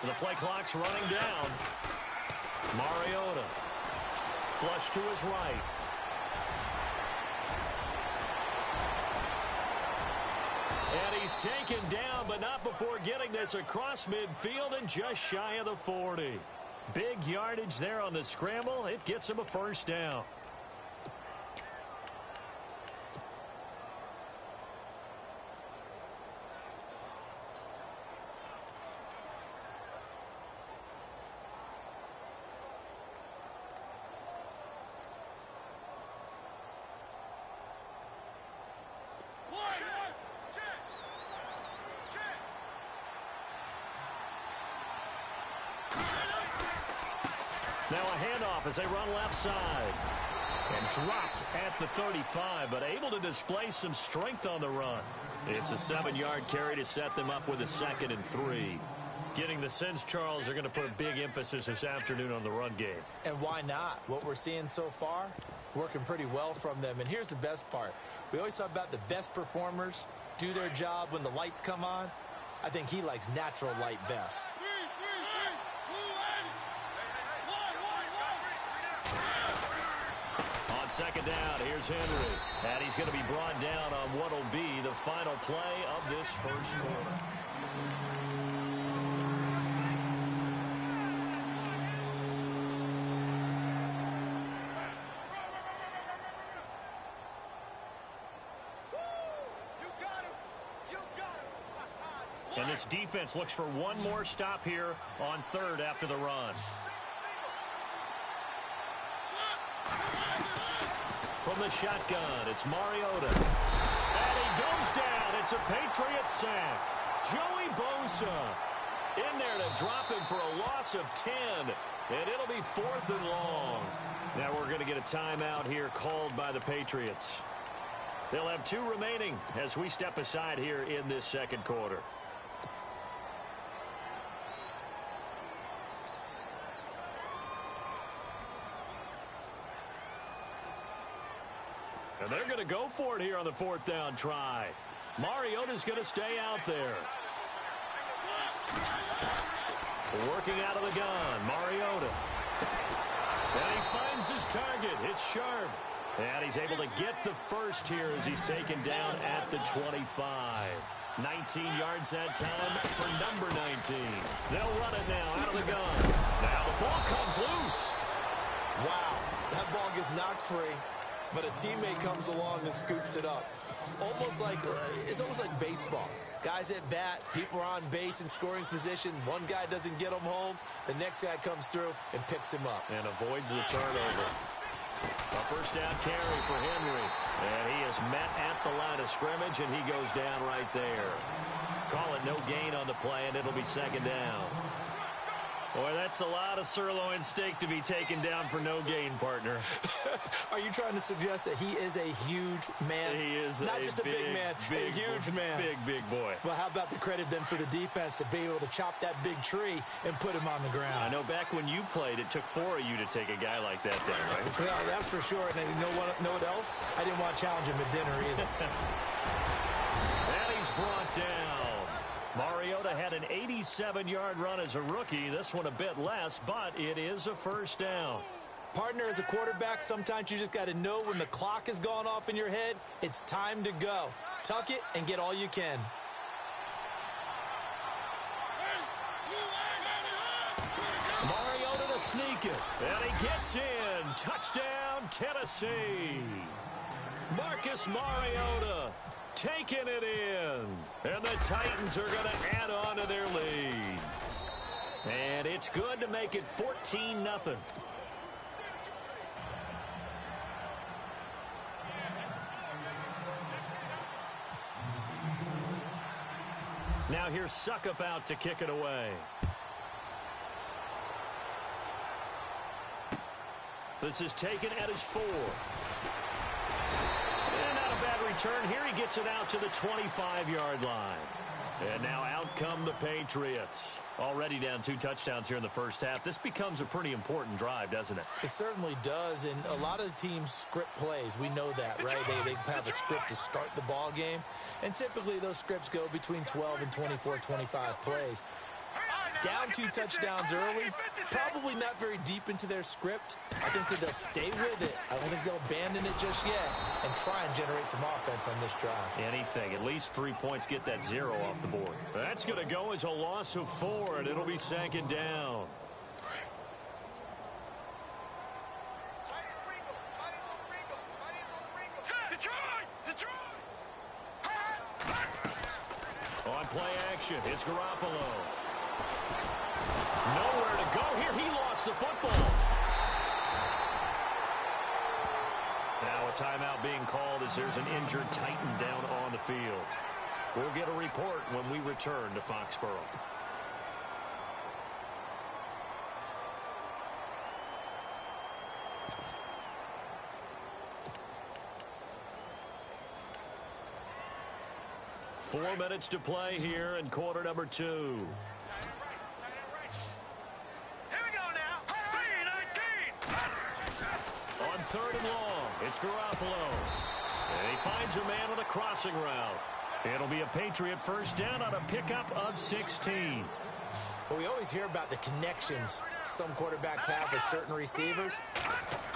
The play clock's running down. Mariota. Flush to his right. And he's taken down, but not before getting this across midfield and just shy of the 40. Big yardage there on the scramble. It gets him a first down. Now a handoff as they run left side. And dropped at the 35, but able to display some strength on the run. It's a 7-yard carry to set them up with a 2nd and 3. Getting the sense, Charles, they're going to put a big emphasis this afternoon on the run game. And why not? What we're seeing so far, working pretty well from them. And here's the best part. We always talk about the best performers do their job when the lights come on. I think he likes natural light best. On second down, here's Henry. And he's going to be brought down on what will be the final play of this first quarter. And this defense looks for one more stop here on 3rd after the run. From the shotgun, it's Mariota. And he goes down. It's a Patriot sack. Joey Bosa in there to drop him for a loss of 10. And it'll be 4th and long. Now we're going to get a timeout here called by the Patriots. They'll have 2 remaining as we step aside here in this second quarter. And they're going to go for it here on the 4th down try. Mariota's going to stay out there. Working out of the gun, Mariota. And he finds his target. It's sharp. And he's able to get the first here as he's taken down at the 25. 19 yards that time for number 19. They'll run it now out of the gun. Now the ball comes loose. Wow, that ball gets knocked free. But a teammate comes along and scoops it up. It's almost like baseball. Guys at bat, people are on base in scoring position. One guy doesn't get him home. The next guy comes through and picks him up. And avoids the turnover. A first down carry for Henry. And he is met at the line of scrimmage, and he goes down right there. Call it no gain on the play, and it'll be 2nd down. Boy, that's a lot of sirloin steak to be taken down for no gain, partner. Are you trying to suggest that he is a huge man? He is not just a big man, a huge man. Big boy. Well, how about the credit then for the defense to be able to chop that big tree and put him on the ground? I know back when you played, it took 4 of you to take a guy like that down, right? Well, that's for sure. And you know what else? I didn't want to challenge him at dinner either. And he's brought down. Mariota had an 87-yard run as a rookie. This one a bit less, but it is a first down. Partner, as a quarterback, sometimes you just got to know when the clock has gone off in your head, it's time to go. Tuck it and get all you can. Mariota to sneak it. And he gets in. Touchdown, Tennessee. Marcus Mariota taking it in. And the Titans are going to add on to their lead. And it's good to make it 14-0. Now here's Suckup out to kick it away. This is taken at his 4. And not a bad return here. He gets it out to the 25-yard line. And now out come the Patriots. Already down 2 touchdowns here in the first half. This becomes a pretty important drive, doesn't it? It certainly does, and a lot of the teams script plays. We know that, right? They have a script to start the ball game, and typically those scripts go between 12 and 24, 25 plays. Down 2 touchdowns early, probably not very deep into their script. I think that they'll stay with it. I don't think they'll abandon it just yet and try and generate some offense on this drive. Anything. At least 3 points, get that 0 off the board. That's going to go as a loss of 4, and it'll be 2nd down. On play action, it's Garoppolo. Nowhere to go here. He lost the football. Now a timeout being called as there's an injured Titan down on the field. We'll get a report when we return to Foxborough. Four minutes to play here in quarter number 2. Here we go now. 3-19. On 3rd and long, it's Garoppolo. And he finds a man on a crossing route. It'll be a Patriot first down on a pickup of 16. Well, we always hear about the connections some quarterbacks have with certain receivers.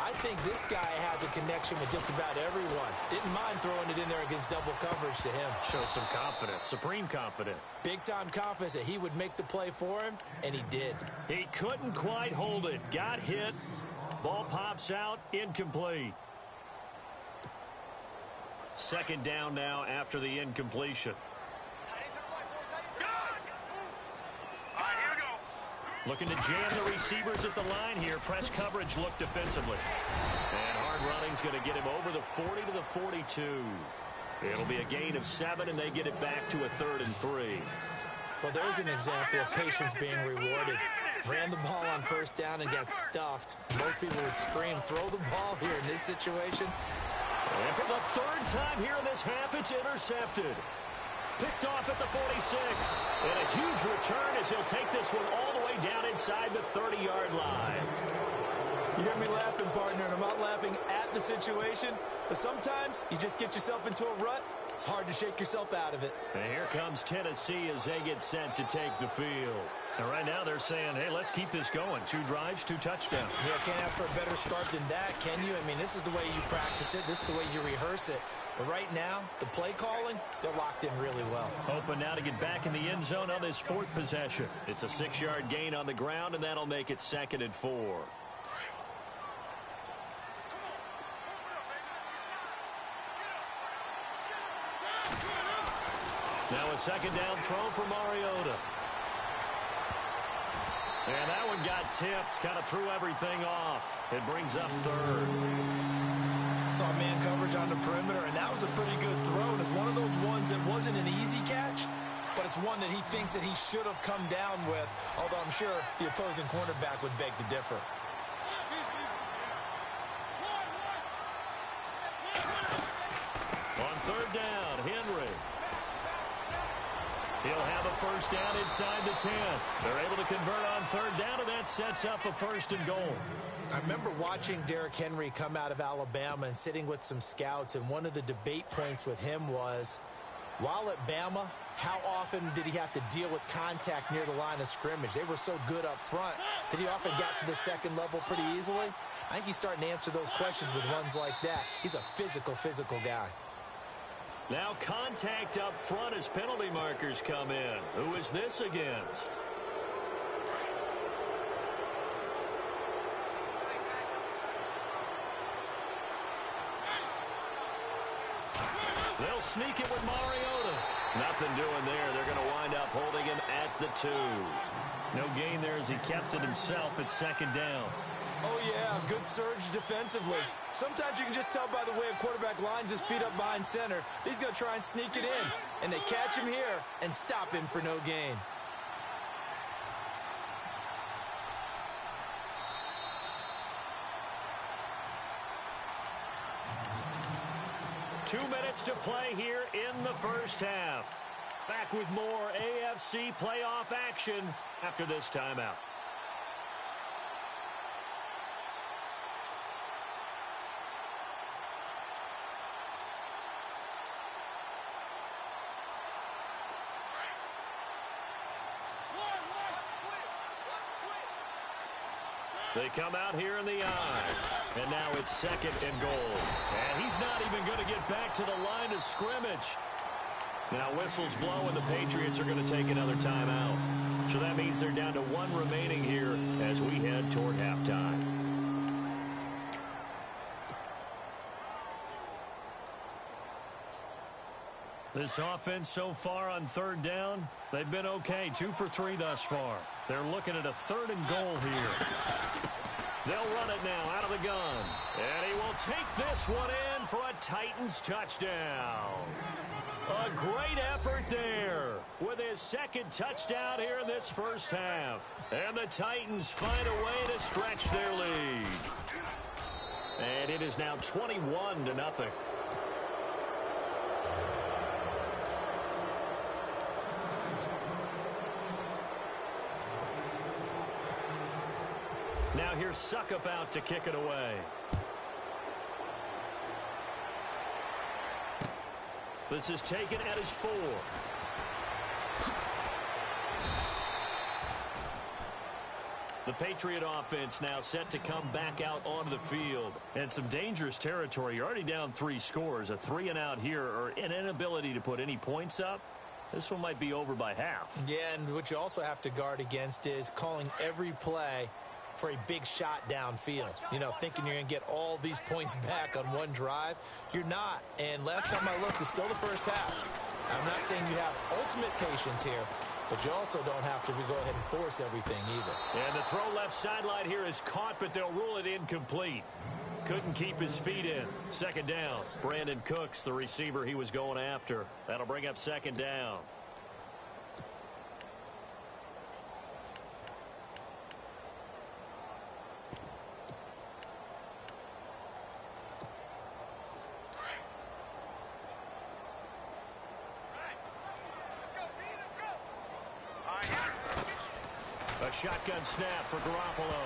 I think this guy has a connection with just about everyone. Didn't mind throwing it in there against double coverage to him. Shows some confidence, supreme confidence. Big-time confidence that he would make the play for him, and he did. He couldn't quite hold it. Got hit. Ball pops out, incomplete. 2nd down now after the incompletion. Looking to jam the receivers at the line here. Press coverage look defensively. And hard running's going to get him over the 40 to the 42. It'll be a gain of 7, and they get it back to a 3rd and 3. Well, there's an example of patience being rewarded. Ran the ball on 1st down and got stuffed. Most people would scream, throw the ball here in this situation. And for the 3rd time here in this half, it's intercepted. Picked off at the 46. And a huge return as he'll take this one all the way down inside the 30-yard line. You hear me laughing, partner, and I'm not laughing at the situation. But sometimes you just get yourself into a rut. It's hard to shake yourself out of it. And here comes Tennessee as they get set to take the field. And right now they're saying, hey, let's keep this going. 2 drives, 2 touchdowns. Yeah, can't ask for a better start than that, can you? I mean, this is the way you practice it. This is the way you rehearse it. But right now, the play calling, they're locked in really well. Hoping now to get back in the end zone on this 4th possession. It's a 6-yard gain on the ground, and that'll make it 2nd and 4. Now a 2nd down throw for Mariota. And that one got tipped, kind of threw everything off. It brings up 3rd. Saw man coverage on the perimeter, and that was a pretty good throw. And it's one of those ones that wasn't an easy catch, but it's one that he thinks that he should have come down with, although I'm sure the opposing cornerback would beg to differ. On 3rd down, Henry. He'll have a first down inside the 10. They're able to convert on 3rd down, and that sets up a 1st and goal. I remember watching Derrick Henry come out of Alabama and sitting with some scouts, and one of the debate points with him was, while at Bama, how often did he have to deal with contact near the line of scrimmage? They were so good up front that he often got to the 2nd level pretty easily. I think he's starting to answer those questions with runs like that. He's a physical guy. Now contact up front as penalty markers come in. Who is this against? They'll sneak it with Mariota. Nothing doing there. They're going to wind up holding him at the 2. No gain there as he kept it himself at 2nd down. Oh, yeah, good surge defensively. Sometimes you can just tell by the way a quarterback lines his feet up behind center. He's going to try and sneak it in. And they catch him here and stop him for no gain. Two minutes to play here in the first half. Back with more AFC playoff action after this timeout. They come out here in the eye. And now it's 2nd and goal. And he's not even going to get back to the line of scrimmage. Now whistles blow and the Patriots are going to take another timeout. So that means they're down to 1 remaining here as we head toward halftime. This offense so far on 3rd down, they've been okay. 2 for 3 thus far. They're looking at a 3rd and goal here. They'll run it now out of the gun. And he will take this one in for a Titans touchdown. A great effort there with his 2nd touchdown here in this first half. And the Titans find a way to stretch their lead. And it is now 21-0. Now here's Suckup out to kick it away. This is taken at his 4. The Patriot offense now set to come back out onto the field. And some dangerous territory. You're already down 3 scores. A 3-and-out here or an inability to put any points up. This one might be over by half. Yeah, and what you also have to guard against is calling every play for a big shot downfield. You know, thinking you're going to get all these points back on one drive. You're not. And last time I looked, it's still the first half. I'm not saying you have ultimate patience here, but you also don't have to go ahead and force everything either. And the throw left sideline here is caught, but they'll rule it incomplete. Couldn't keep his feet in. 2nd down. Brandon Cooks, the receiver he was going after. That'll bring up 2nd down. A shotgun snap for Garoppolo.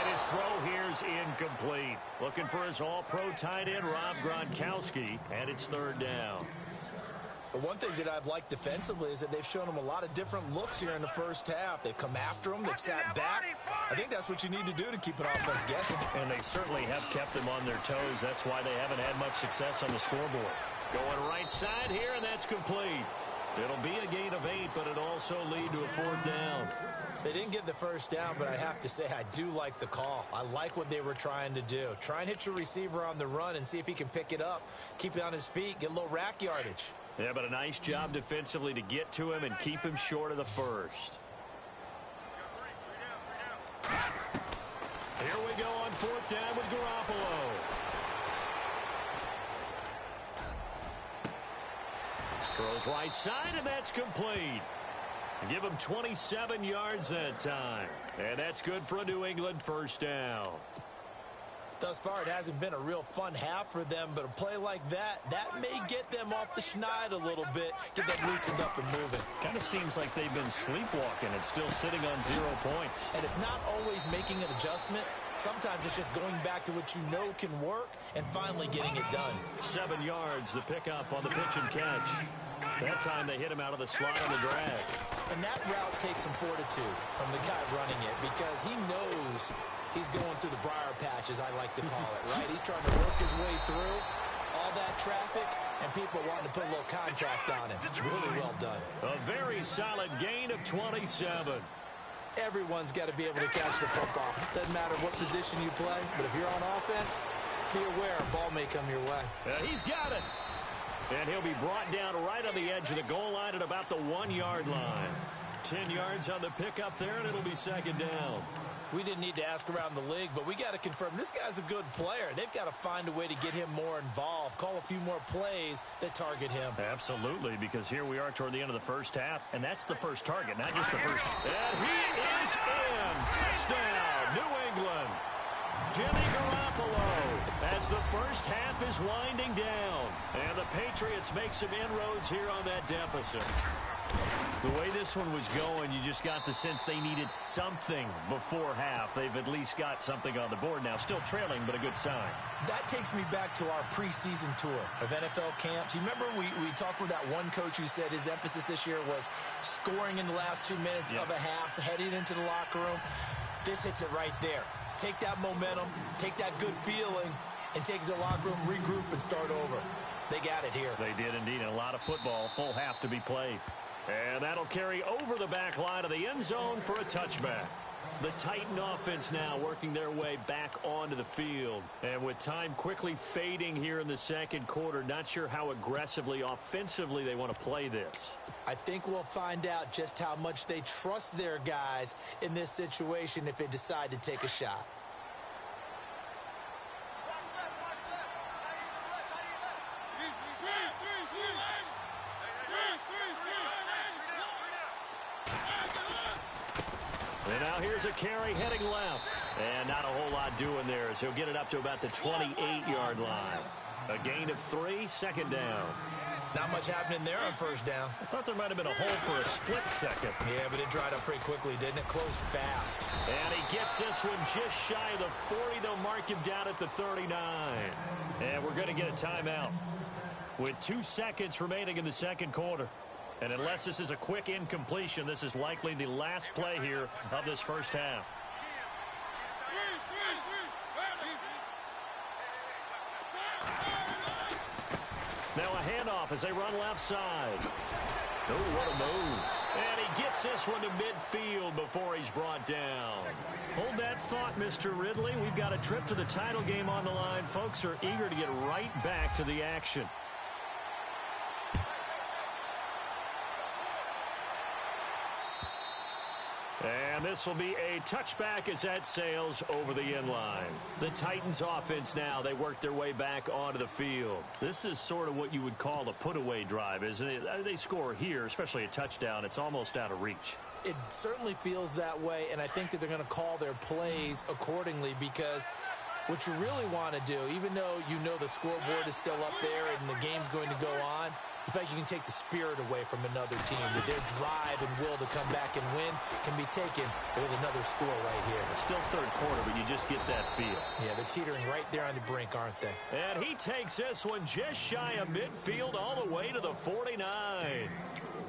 And his throw here's incomplete. Looking for his all-pro tight end, Rob Gronkowski, and it's 3rd down. But one thing that I've liked defensively is that they've shown him a lot of different looks here in the first half. They've come after him. They've sat back. I think that's what you need to do to keep an offense guessing. And they certainly have kept them on their toes. That's why they haven't had much success on the scoreboard. Going right side here, and that's complete. It'll be a gain of 8, but it'll also lead to a 4th down. They didn't get the first down, but I have to say I do like the call. I like what they were trying to do. Try and hit your receiver on the run and see if he can pick it up, keep it on his feet, get a little rack yardage. Yeah, but a nice job defensively to get to him and keep him short of the first. Here we go on 4th down with Garoppolo. Throws right side, and that's complete. Give him 27 yards that time. And that's good for a New England 1st down. Thus far, it hasn't been a real fun half for them, but a play like that may get them off the schneid a little bit, get them loosened up and moving. Kind of seems like they've been sleepwalking and still sitting on 0 points. And it's not always making an adjustment. Sometimes it's just going back to what you know can work and finally getting it done. 7 yards, the pickup on the pitch and catch. That time they hit him out of the slot on the drag. And that route takes some fortitude from the guy running it because he knows he's going through the briar patch, as I like to call it, right? He's trying to work his way through all that traffic and people wanting to put a little contact on him. Really well done. A very solid gain of 27. Everyone's got to be able to catch the football. Doesn't matter what position you play, but if you're on offense, be aware a ball may come your way. He's got it. And he'll be brought down right on the edge of the goal line at about the 1-yard line. 10 yards on the pickup there, and it'll be 2nd down. We didn't need to ask around the league, but we got to confirm this guy's a good player. They've got to find a way to get him more involved, call a few more plays that target him. Absolutely, because here we are toward the end of the first half, and that's the first target, not just the first. And he is in. Touchdown, New England. Jimmy Garoppolo as the first half is winding down. And the Patriots make some inroads here on that deficit. The way this one was going, you just got the sense they needed something before half. They've at least got something on the board now. Still trailing, but a good sign. That takes me back to our preseason tour of NFL camps. You remember we talked with that one coach who said his emphasis this year was scoring in the last 2 minutes of a half, heading into the locker room. This hits it right there. Take that momentum, take that good feeling, and take it to the locker room, regroup, and start over. They got it here. They did indeed. A lot of football, full half to be played. And that'll carry over the back line of the end zone for a touchback. The Titan offense now working their way back onto the field. And with time quickly fading here in the second quarter, not sure how aggressively, offensively they want to play this. I think we'll find out just how much they trust their guys in this situation if they decide to take a shot. And now here's a carry heading left. And not a whole lot doing there as he'll get it up to about the 28-yard line. A gain of 3, second down. Not much happening there on first down. I thought there might have been a hole for a split second. Yeah, but it dried up pretty quickly, didn't it? Closed fast. And he gets this one just shy of the 40. They'll mark him down at the 39. And we're going to get a timeout with 2 seconds remaining in the second quarter. And unless this is a quick incompletion, this is likely the last play here of this first half. Now a handoff as they run left side. Oh, what a move. And he gets this one to midfield before he's brought down. Hold that thought, Mr. Ridley. We've got a trip to the title game on the line. Folks are eager to get right back to the action. And this will be a touchback as that sails over the end line. The Titans offense now, they work their way back onto the field. This is sort of what you would call a put-away drive, isn't it? They score here, especially a touchdown. It's almost out of reach. It certainly feels that way, and I think that they're going to call their plays accordingly because what you really want to do, even though you know the scoreboard is still up there and the game's going to go on, in fact, you can take the spirit away from another team. That their drive and will to come back and win can be taken with another score right here. It's still third quarter, but you just get that feel. Yeah, they're teetering right there on the brink, aren't they? And he takes this one just shy of midfield all the way to the 49.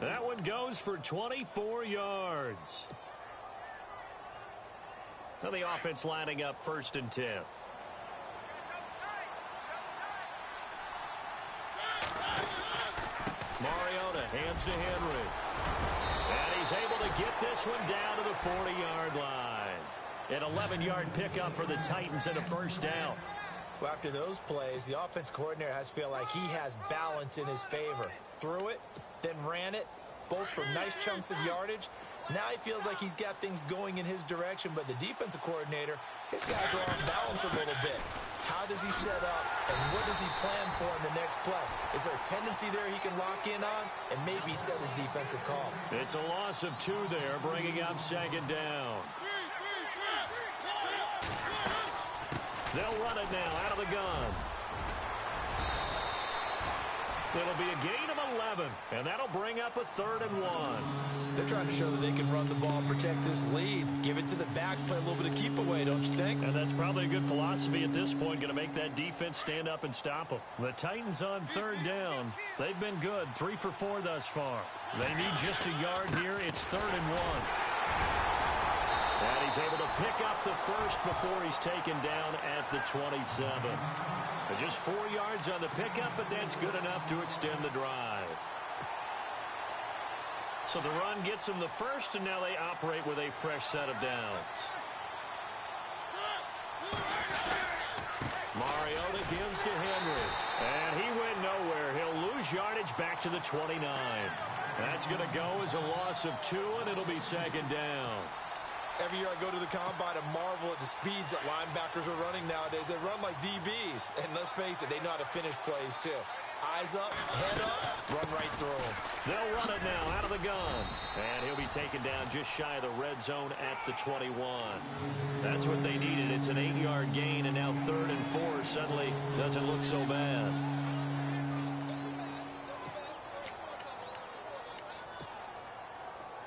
That one goes for 24 yards. Now the offense lining up 1st and 10. Mariota hands to Henry. And he's able to get this one down to the 40-yard line. An 11-yard pickup for the Titans and a first down. Well, after those plays, the offense coordinator has to feel like he has balance in his favor. Threw it, then ran it, both for nice chunks of yardage. Now he feels like he's got things going in his direction, but the defensive coordinator, his guys are off balance a little bit. How does he set up, and what does he plan for in the next play? Is there a tendency there he can lock in on and maybe set his defensive call? It's a loss of 2 there, bringing up second down. They'll run it now out of the gun. It'll be a gain of 11, and that'll bring up a 3rd and 1. They're trying to show that they can run the ball and protect this lead. Give it to the backs, play a little bit of keep away, don't you think? And that's probably a good philosophy at this point, going to make that defense stand up and stop them. The Titans on 3rd down. They've been good, 3 for 4 thus far. They need just a yard here. It's 3rd and 1. And he's able to pick up the first before he's taken down at the 27. Just 4 yards on the pickup, but that's good enough to extend the drive. So the run gets them the first, and now they operate with a fresh set of downs. Mariota gives to Henry, and he went nowhere. He'll lose yardage back to the 29. That's going to go as a loss of 2, and it'll be second down. Every year I go to the combine and marvel at the speeds that linebackers are running nowadays. They run like DBs. And let's face it, they know how to finish plays too. Eyes up, head up, run right through them. They'll run it now out of the gun. And he'll be taken down just shy of the red zone at the 21. That's what they needed. It's an 8-yard gain, and now 3rd and 4 suddenly doesn't look so bad.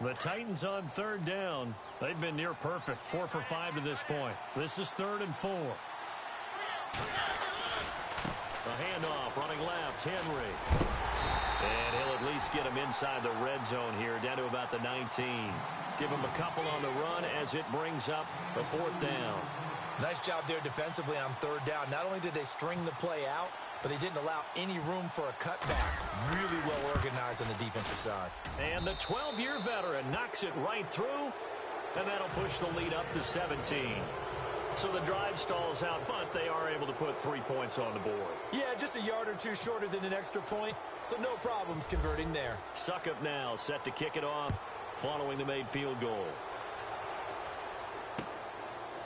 The Titans on third down. They've been near perfect, 4 for 5 to this point. This is 3rd and 4. A handoff, running left, Henry. And he'll at least get him inside the red zone here, down to about the 19. Give him a couple on the run as it brings up the 4th down. Nice job there defensively on 3rd down. Not only did they string the play out, but they didn't allow any room for a cutback. Really well organized on the defensive side. And the 12-year veteran knocks it right through, and that'll push the lead up to 17. So the drive stalls out, but they are able to put 3 points on the board. Yeah, just a yard or two shorter than an extra point, so no problems converting there. Suckup now set to kick it off following the made field goal.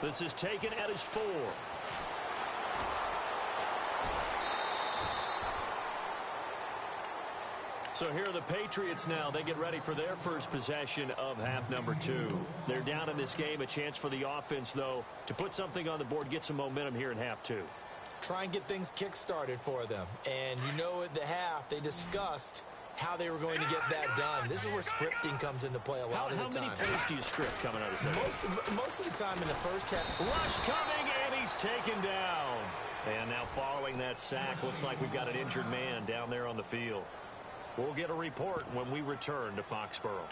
This is taken at his 4. So here are the Patriots now. They get ready for their first possession of half number 2. They're down in this game. A chance for the offense, though, to put something on the board, get some momentum here in half 2. Try and get things kick-started for them. And you know at the half, they discussed how they were going to get that done. This is where scripting comes into play a lot of the time. How many plays do you script coming out of the second? Most of the time in the first half. Rush coming, and he's taken down. And now following that sack, looks like we've got an injured man down there on the field. We'll get a report when we return to Foxborough.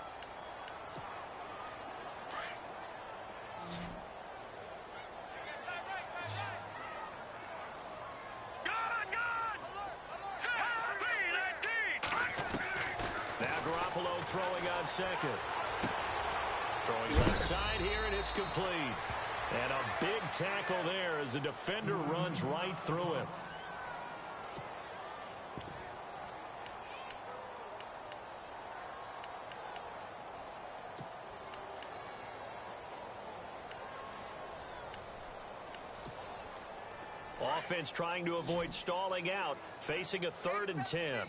Now Garoppolo throwing on second. Throwing left side here, and it's complete. And a big tackle there as the defender runs right through him. Offense trying to avoid stalling out, facing a 3rd and 10. Leopard!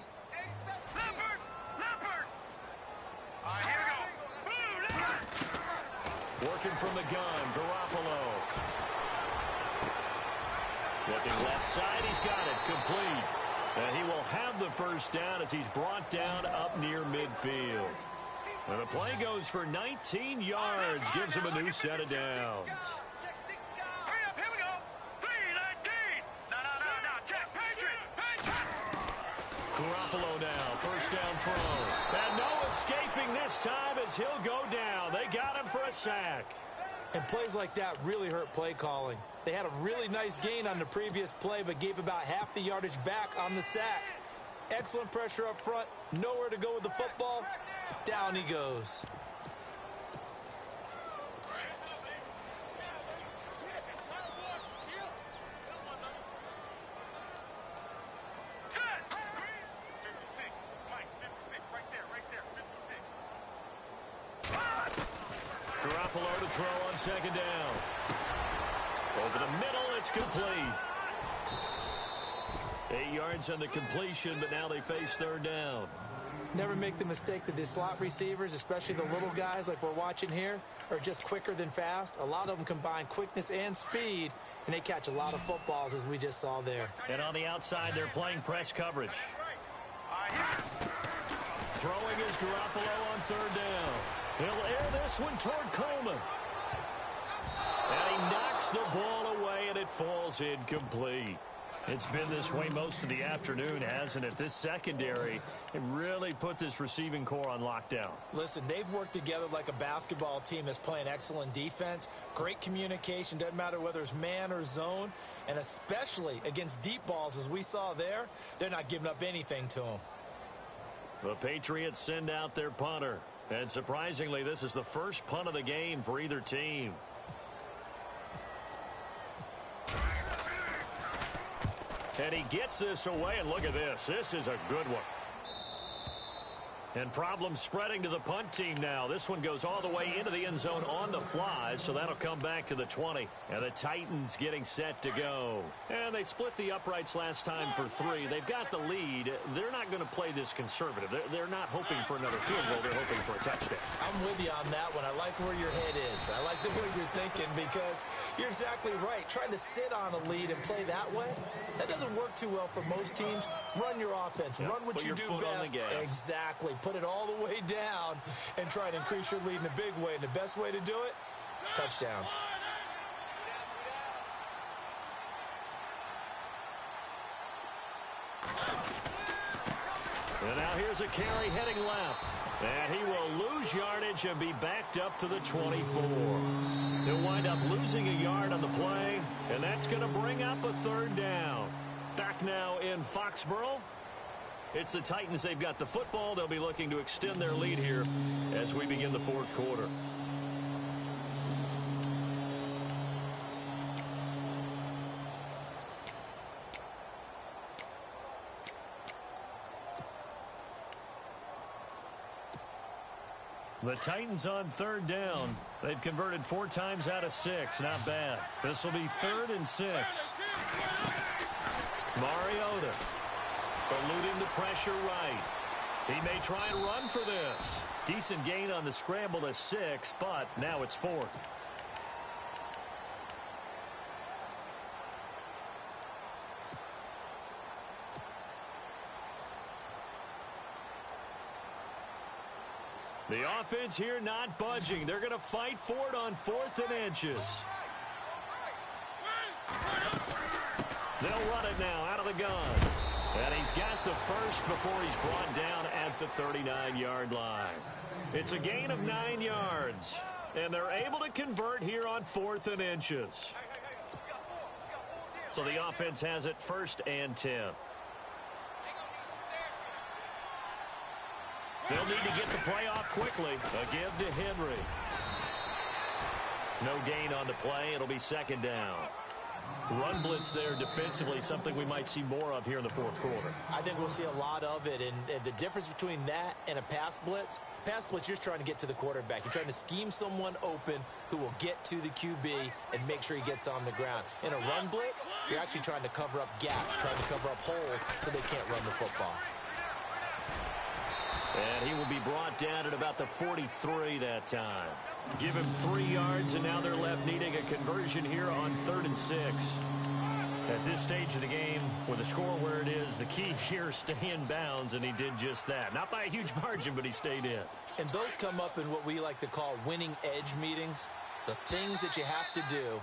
Here we go. Working from the gun, Garoppolo. Looking left side, he's got it, complete. And he will have the first down as he's brought down up near midfield. And the play goes for 19 yards, gives him a new set of downs. Garoppolo now, first down throw. And no escaping this time as he'll go down. They got him for a sack. And plays like that really hurt play calling. They had a really nice gain on the previous play, but gave about half the yardage back on the sack. Excellent pressure up front. Nowhere to go with the football. Down he goes. Garoppolo to throw on second down. Over the middle, it's complete. 8 yards on the completion, but now they face 3rd down. Never make the mistake that the slot receivers, especially the little guys like we're watching here, are just quicker than fast. A lot of them combine quickness and speed, and they catch a lot of footballs, as we just saw there. And on the outside, they're playing press coverage. Throwing is Garoppolo on 3rd down. He'll air this one toward Coleman. And he knocks the ball away, and it falls incomplete. It's been this way most of the afternoon, hasn't it? This secondary, it really put this receiving core on lockdown. Listen, they've worked together like a basketball team that's playing excellent defense. Great communication, doesn't matter whether it's man or zone. And especially against deep balls, as we saw there, they're not giving up anything to them. The Patriots send out their punter. And surprisingly, this is the first punt of the game for either team. And he gets this away, and look at this. This is a good one. And problems spreading to the punt team now. This one goes all the way into the end zone on the fly, so that'll come back to the 20. And the Titans getting set to go. And they split the uprights last time for 3. They've got the lead. They're not going to play this conservative. They're not hoping for another field goal. They're hoping for a touchdown. I'm with you on that one. I like where your head is. I like the way you're thinking, because you're exactly right. Trying to sit on a lead and play that way, that doesn't work too well for most teams. Run your offense. Run what you do best. Exactly. put it all the way down and try and increase your lead in a big way. And the best way to do it, touchdowns. And now here's a carry heading left. And he will lose yardage and be backed up to the 24. He'll wind up losing a yard on the play, and that's going to bring up a third down. Back now in Foxborough. It's the Titans. They've got the football. They'll be looking to extend their lead here as we begin the fourth quarter. The Titans on third down. They've converted 4 times out of 6. Not bad. This will be 3rd and 6. Mariota eluding the pressure right. He may try and run for this. Decent gain on the scramble to 6, but now it's 4th. The offense here not budging. They're going to fight for it on 4th and inches. They'll run it now out of the gun. And he's got the first before he's brought down at the 39-yard line. It's a gain of 9 yards. And they're able to convert here on 4th and inches. So the offense has it 1st and 10. They'll need to get the play off quickly. A give to Henry. No gain on the play. It'll be 2nd down. Run blitz there defensively, something we might see more of here in the fourth quarter. I think we'll see a lot of it, and the difference between that and a pass blitz, you're trying to get to the quarterback. You're trying to scheme someone open who will get to the QB and make sure he gets on the ground. In a run blitz, you're actually trying to cover up gaps, trying to cover up holes so they can't run the football. And he will be brought down at about the 43 that time. Give him 3 yards, and now they're left needing a conversion here on 3rd and 6. At this stage of the game, with the score where it is, the key here is stay in bounds, and he did just that. Not by a huge margin, but he stayed in. And those come up in what we like to call winning edge meetings. The things that you have to do,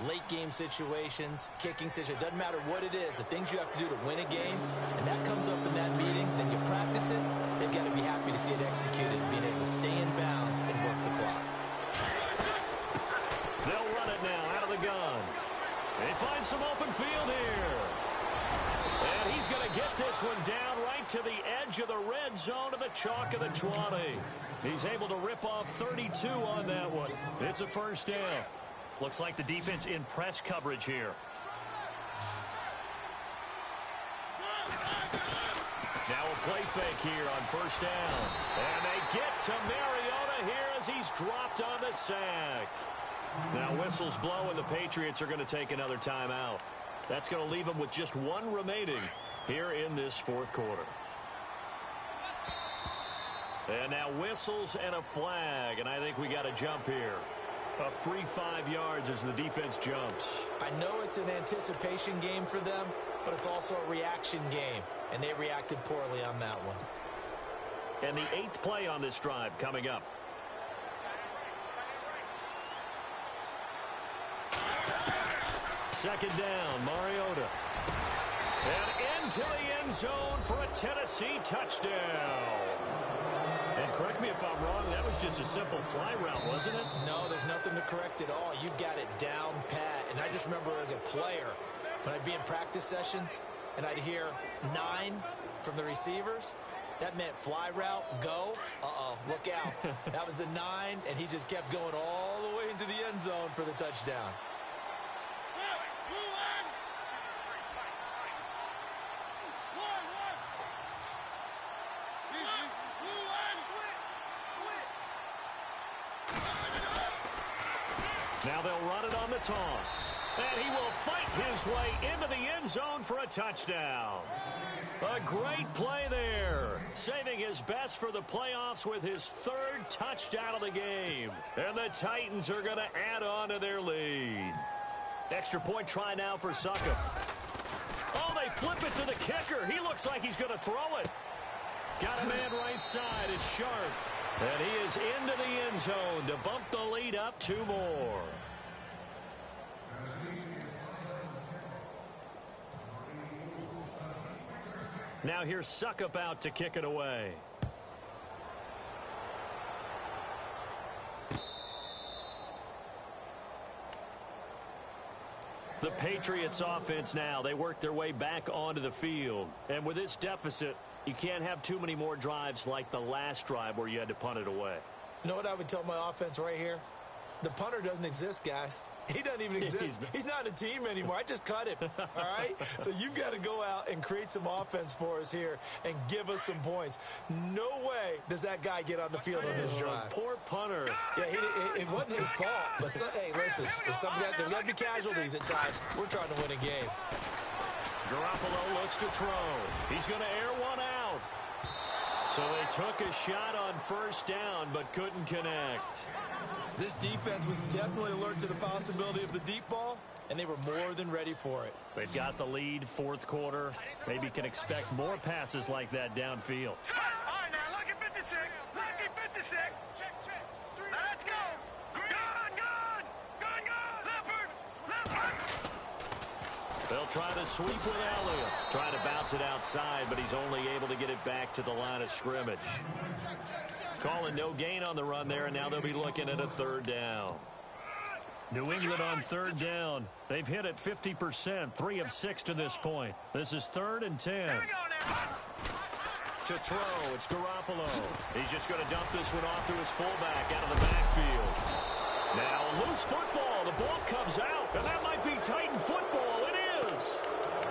late game situations, kicking situations, doesn't matter what it is, the things you have to do to win a game, and that comes up in that meeting, then you practice it, they've got to be happy to see it executed, being able to stay in bounds and work the clock. They'll run it now out of the gun. They find some open field here. And he's going to get this one down right to the edge of the red zone of the chalk of the 20. He's able to rip off 32 on that one. It's a 1st down. Looks like the defense in press coverage here. Now a play fake here on 1st down. And they get to Mariota here as he's dropped on the sack. Now whistles blow, and the Patriots are going to take another timeout. That's going to leave them with just 1 remaining here in this fourth quarter. And now whistles and a flag, and I think we got a jump here. A free 5 yards as the defense jumps. I know it's an anticipation game for them, but it's also a reaction game, and they reacted poorly on that one. And the 8th play on this drive coming up. Second down, Mariota. And into the end zone for a Tennessee touchdown. And correct me if I'm wrong, that was just a simple fly route, wasn't it? No, there's nothing to correct at all. You've got it down pat. And I just remember as a player, when I'd be in practice sessions and I'd hear 9 from the receivers, that meant fly route, go. Uh-oh, look out. That was the 9, and he just kept going all the way into the end zone for the touchdown. Now they'll run it on the toss. And he will fight his way into the end zone for a touchdown. A great play there. Saving his best for the playoffs with his 3rd touchdown of the game. And the Titans are going to add on to their lead. Extra point try now for Suckup. Oh, they flip it to the kicker. He looks like he's going to throw it. Got a man right side. It's Sharp. And he is into the end zone to bump the lead up 2 more. Now here's Suckup out to kick it away. The Patriots offense now, they work their way back onto the field. And with this deficit, you can't have too many more drives like the last drive where you had to punt it away. You know what I would tell my offense right here? The punter doesn't exist, guys. He doesn't even exist. He's not a team anymore. I just cut him, all right? So you've got to go out and create some offense for us here and give us some points. No way does that guy get on the field on this drive. Poor punter. Yeah, it wasn't his fault. But, hey, listen, there's got to be casualties at times. We're trying to win a game. Garoppolo looks to throw. He's going to air one out. So they took a shot on first down but couldn't connect. This defense was definitely alert to the possibility of the deep ball, and they were more than ready for it. They've got the lead, fourth quarter. Maybe can expect more passes like that downfield. All right, now look at 56. Look at 56. Check. Now let's go. Gun. Leopard. They'll try to sweep with Elliott. Trying to bounce it outside, but he's only able to get it back to the line of scrimmage. Calling no gain on the run there, and now they'll be looking at a third down. New England on third down. They've hit it 50%, 3 of 6 to this point. This is 3rd and 10. Here we go now. To throw, it's Garoppolo. He's just going to dump this one off to his fullback out of the backfield. Now loose football. The ball comes out, and that might be Titan football. It is.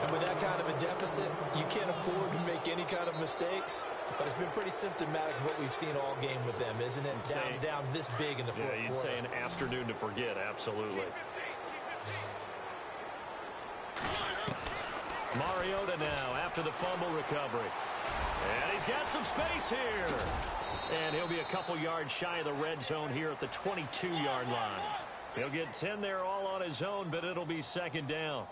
And with that kind of a deficit, you can't afford to make any kind of mistakes. But it's been pretty symptomatic of what we've seen all game with them, isn't it? Down this big in the fourth quarter. Yeah, you'd say an afternoon to forget, absolutely. Mariota now after the fumble recovery. And he's got some space here. And he'll be a couple yards shy of the red zone here at the 22-yard line. He'll get 10 there all on his own, but it'll be second down.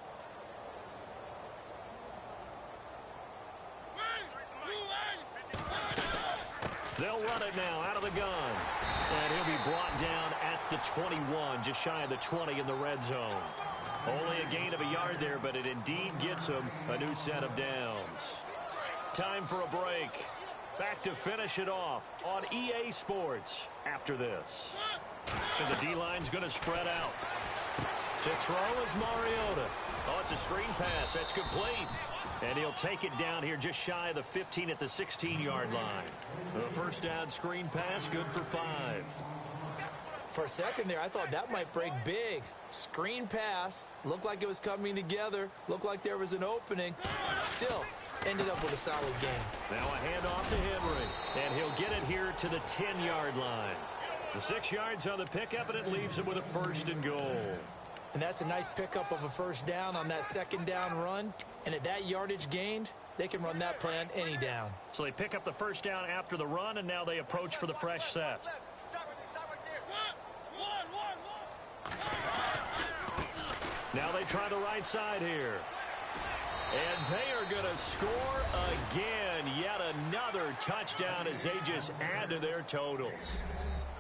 They'll run it now out of the gun. And he'll be brought down at the 21, just shy of the 20 in the red zone. Only a gain of a yard there, but it indeed gets him a new set of downs. Time for a break. Back to finish it off on EA Sports after this. So the D-line's going to spread out. To throw is Mariota. Oh, it's a screen pass. That's complete. And he'll take it down here just shy of the 15 at the 16-yard line. The first down screen pass, good for 5. For a second there, I thought that might break big. Screen pass. Looked like it was coming together. Looked like there was an opening. Still, ended up with a solid game. Now a handoff to Henry. And he'll get it here to the 10-yard line. The 6 yards on the pickup, and it leaves him with a first and goal. And that's a nice pickup of a first down on that second down run. And at that yardage gained, they can run that play on any down. So they pick up the first down after the run, and now they approach for the fresh set. Now they try the right side here. And they are going to score again. Yet another touchdown as they just add to their totals.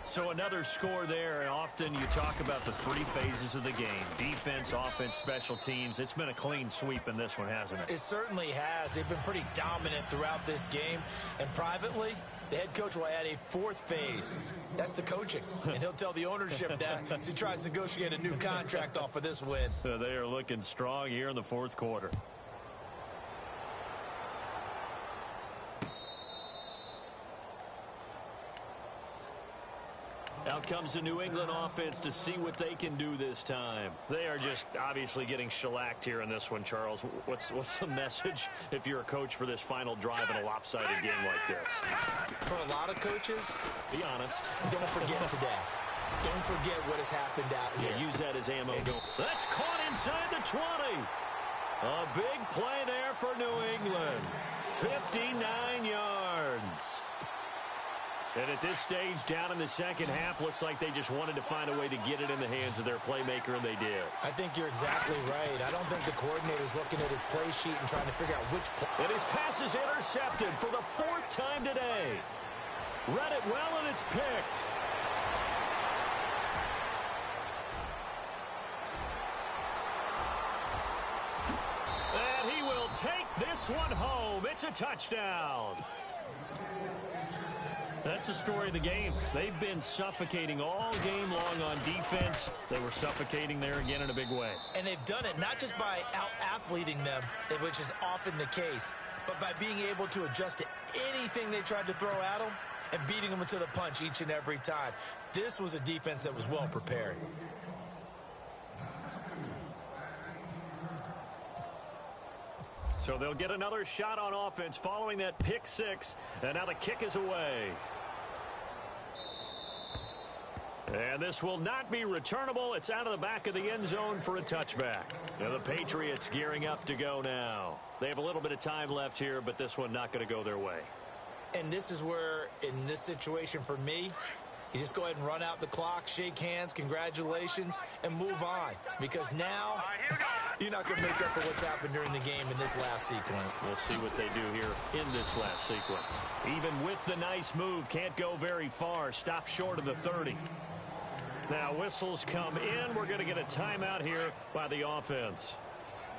So another score there, and often you talk about the 3 phases of the game. Defense, offense, special teams. It's been a clean sweep in this one, hasn't it? It certainly has. They've been pretty dominant throughout this game. And privately, the head coach will add a 4th phase. That's the coaching. And he'll tell the ownership that as he tries to negotiate a new contract off of this win. They are looking strong here in the 4th quarter. Out comes the New England offense to see what they can do this time. They are just obviously getting shellacked here in this one, Charles. What's the message if you're a coach for this final drive in a lopsided game like this? For a lot of coaches, be honest. Don't forget today. Don't forget what has happened out here. Yeah, use that as ammo. That's caught inside the 20. A big play there for New England. 59 yards. And at this stage, down in the second half, looks like they just wanted to find a way to get it in the hands of their playmaker, and they did. I think you're exactly right. I don't think the coordinator's looking at his play sheet and trying to figure out which play. And his pass is intercepted for the 4th time today. Read it well, and it's picked. And he will take this one home. It's a touchdown. That's the story of the game. They've been suffocating all game long on defense. They were suffocating there again in a big way. And they've done it not just by out-athleting them, which is often the case, but by being able to adjust to anything they tried to throw at them and beating them into the punch each and every time. This was a defense that was well prepared. So they'll get another shot on offense following that pick six, and now the kick is away. And this will not be returnable. It's out of the back of the end zone for a touchback. And the Patriots gearing up to go now. They have a little bit of time left here, but this one not going to go their way. And this is where, in this situation for me, you just go ahead and run out the clock, shake hands, congratulations, and move on. Because now, you're not going to make up for what's happened during the game in this last sequence. We'll see what they do here in this last sequence. Even with the nice move, can't go very far. Stop short of the 30. Now whistles come in. We're going to get a timeout here by the offense,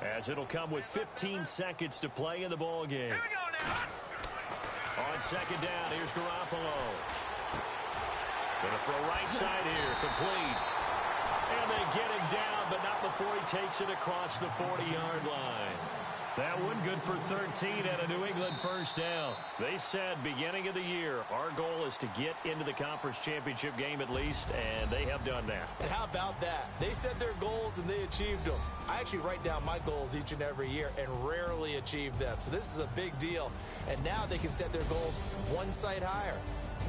as it'll come with 15 seconds to play in the ball game. Here we go now. On second down, here's Garoppolo. Going to throw right side here, complete. And they get him down, but not before he takes it across the 40-yard line. That one good for 13 at a New England first down. They said beginning of the year, our goal is to get into the conference championship game at least, and they have done that. And how about that? They set their goals and they achieved them. I actually write down my goals each and every year and rarely achieve them. So this is a big deal. And now they can set their goals one site higher.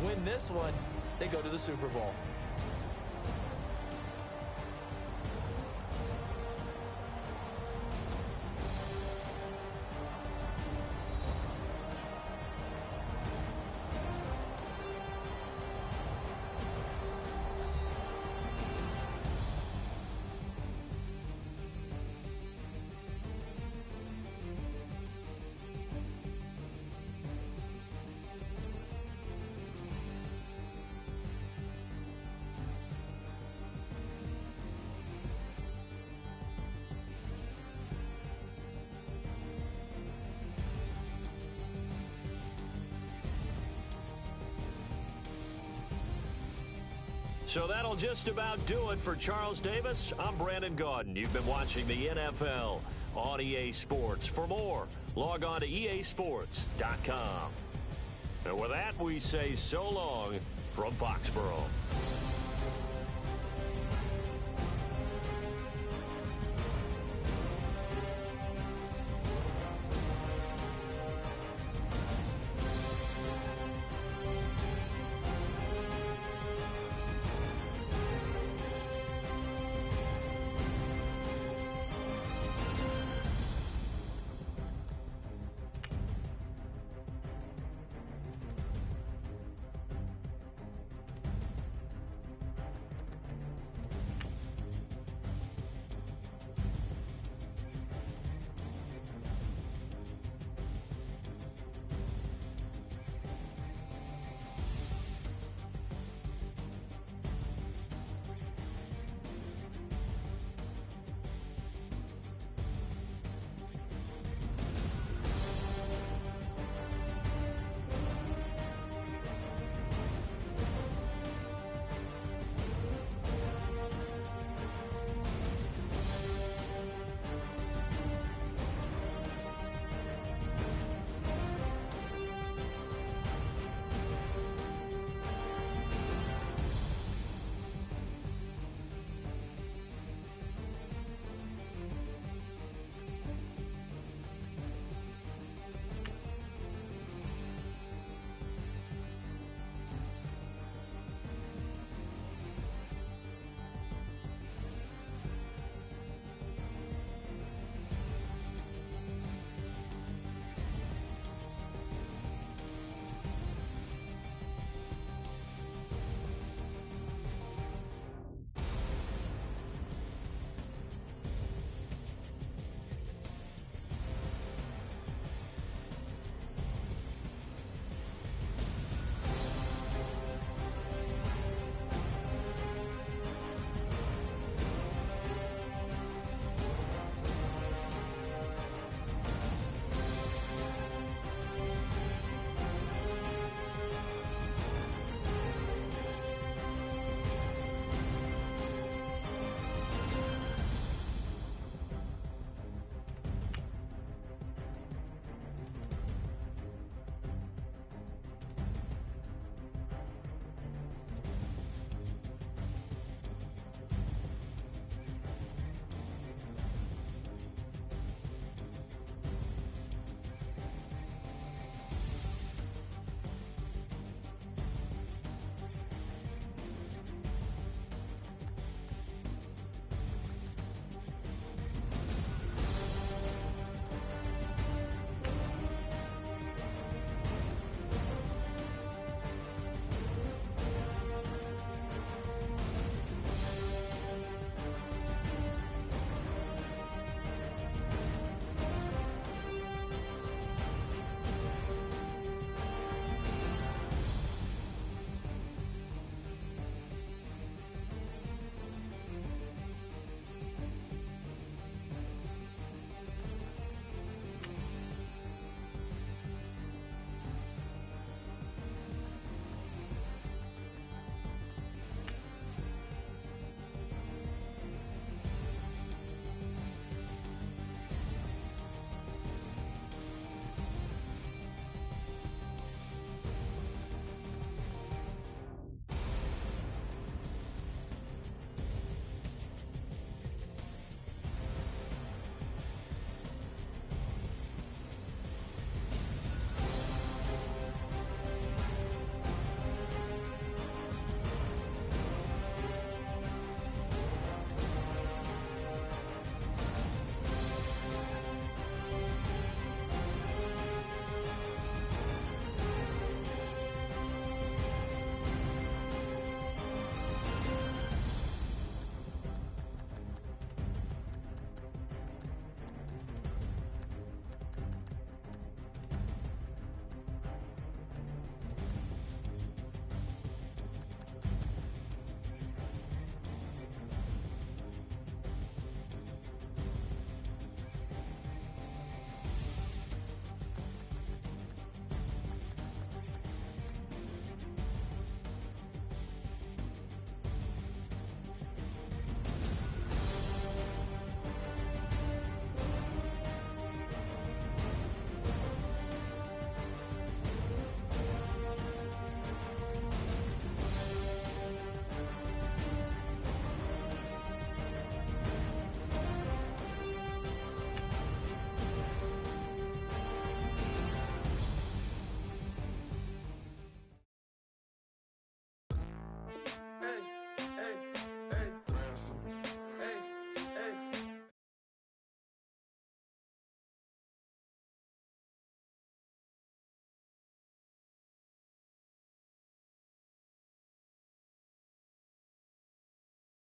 Win this one, they go to the Super Bowl. So that'll just about do it for Charles Davis. I'm Brandon Gaudin. You've been watching the NFL on EA Sports. For more, log on to easports.com. And with that, we say so long from Foxborough.